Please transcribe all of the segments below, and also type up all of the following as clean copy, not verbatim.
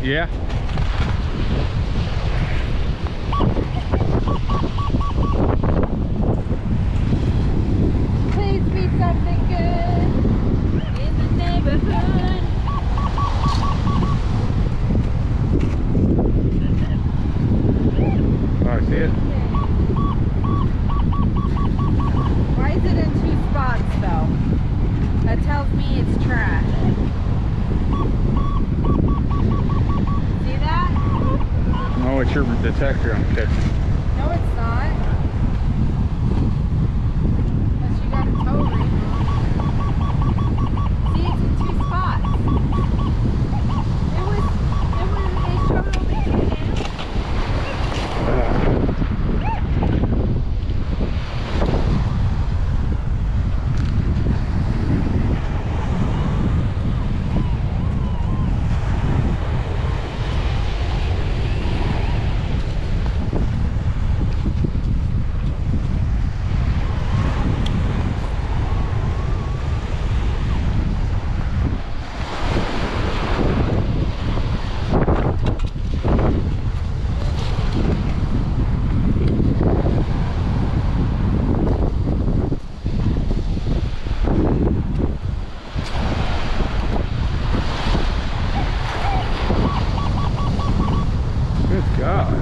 Yeah. Please be something good in the neighborhood. Oh, I see it. Why is it in 2 spots though? That tells me it's trash. See that? Oh, it's your detector on the catcher. No, it's not. Unless you got a tow ring on. See, it's in 2 spots. It showed only 2 now. Good God.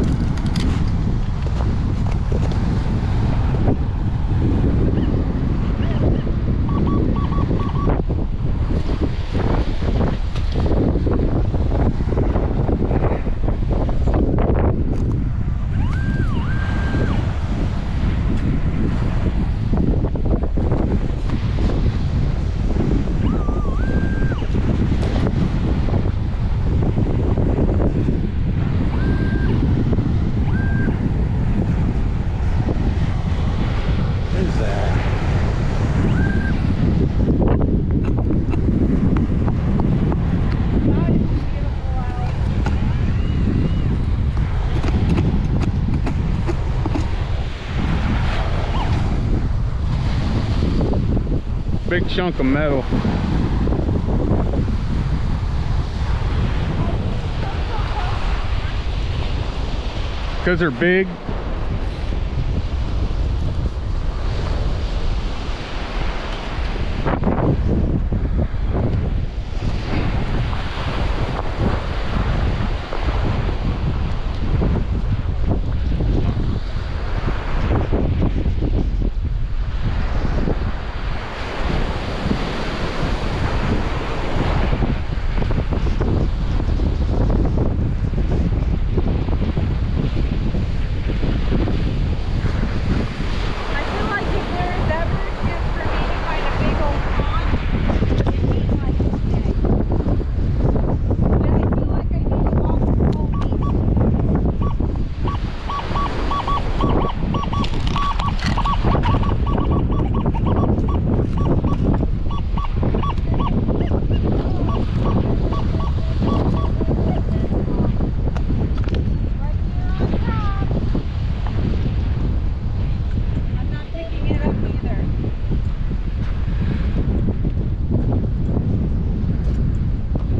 What is that? Oh, it's beautiful out. Big chunk of metal. Because they're big. I feel like if there's ever a chance for me to find a big old pond, it'd be like today. And I feel like I need to walk the whole week. Right here on top. I'm not picking it up either.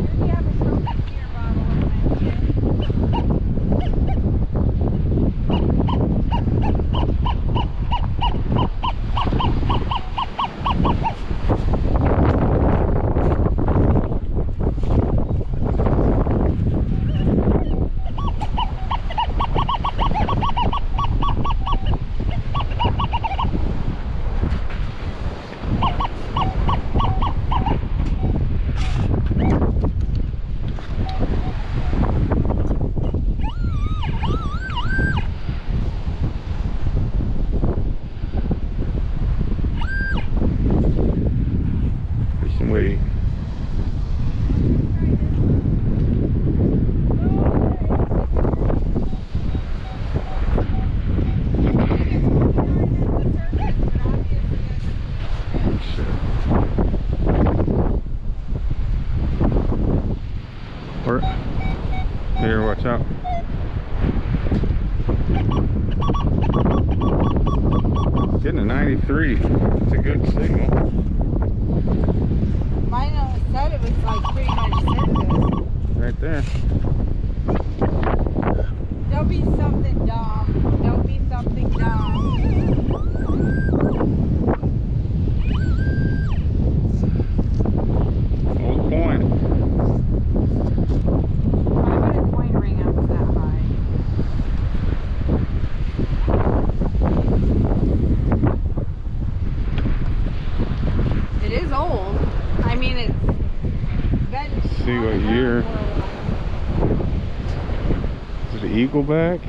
Here you have a broken beer bottle in my hand. Fish and wait. Or here, watch out. Getting a 93. It's a good signal. Mine said it was like pretty much surface. Right there. Don't be something dumb. Don't be something dumb. Old coin. Why would a coin ring up that high? It is old. I mean, it's been. See what year. Is it an eagle back?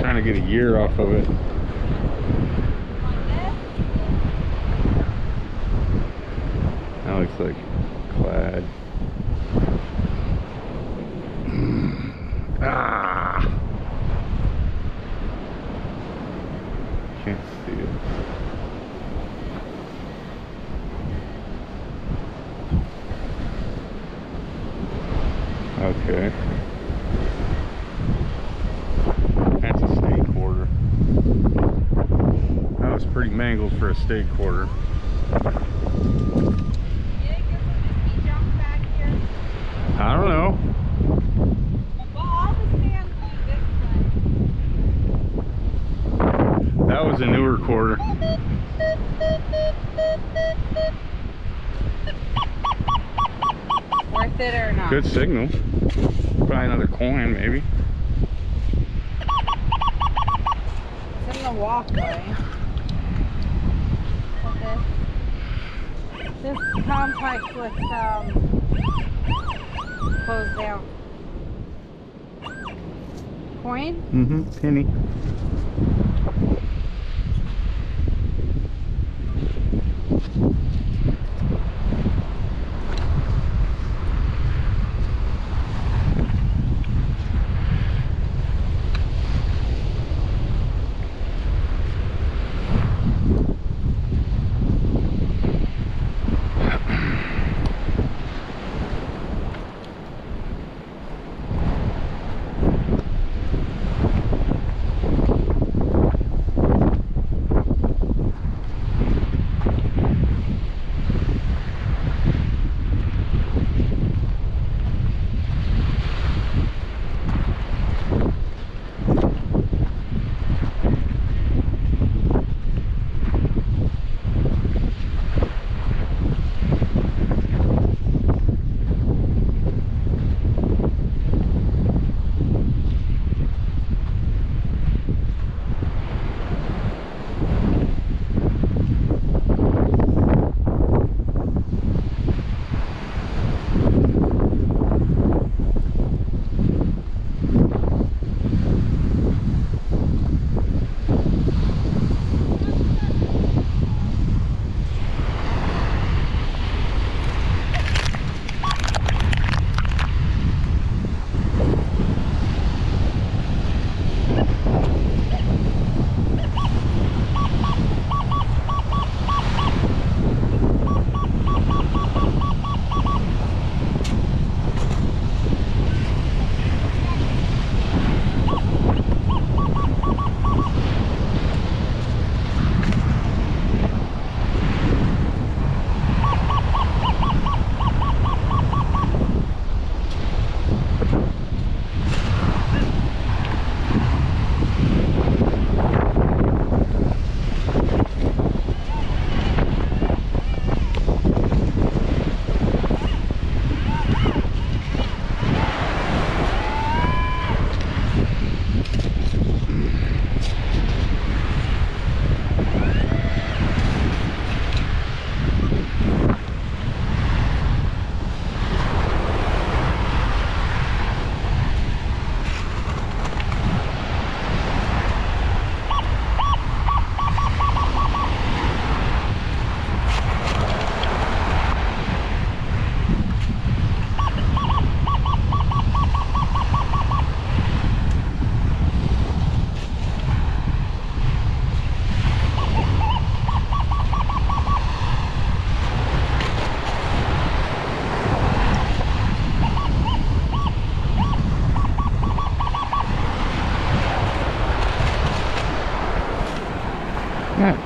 Trying to get a year off of it. That looks like clad. Ah! Can't see it. Okay. That's a state quarter. That was pretty mangled for a state quarter. I don't know. Well, all the sand went this way. That was a newer quarter. Worth it or not? Good signal. Probably another coin, maybe. It's in the walkway. This complex looks closed down. Coin? Mm-hmm. Penny.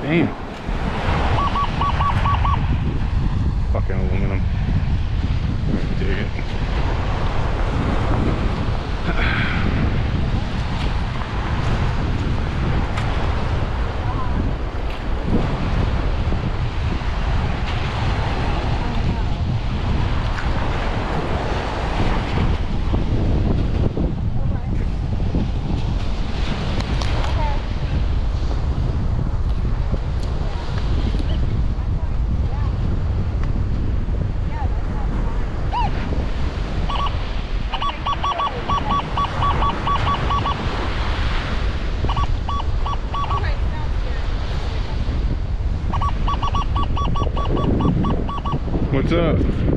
Damn. Fucking aluminum. I dig it. What's up?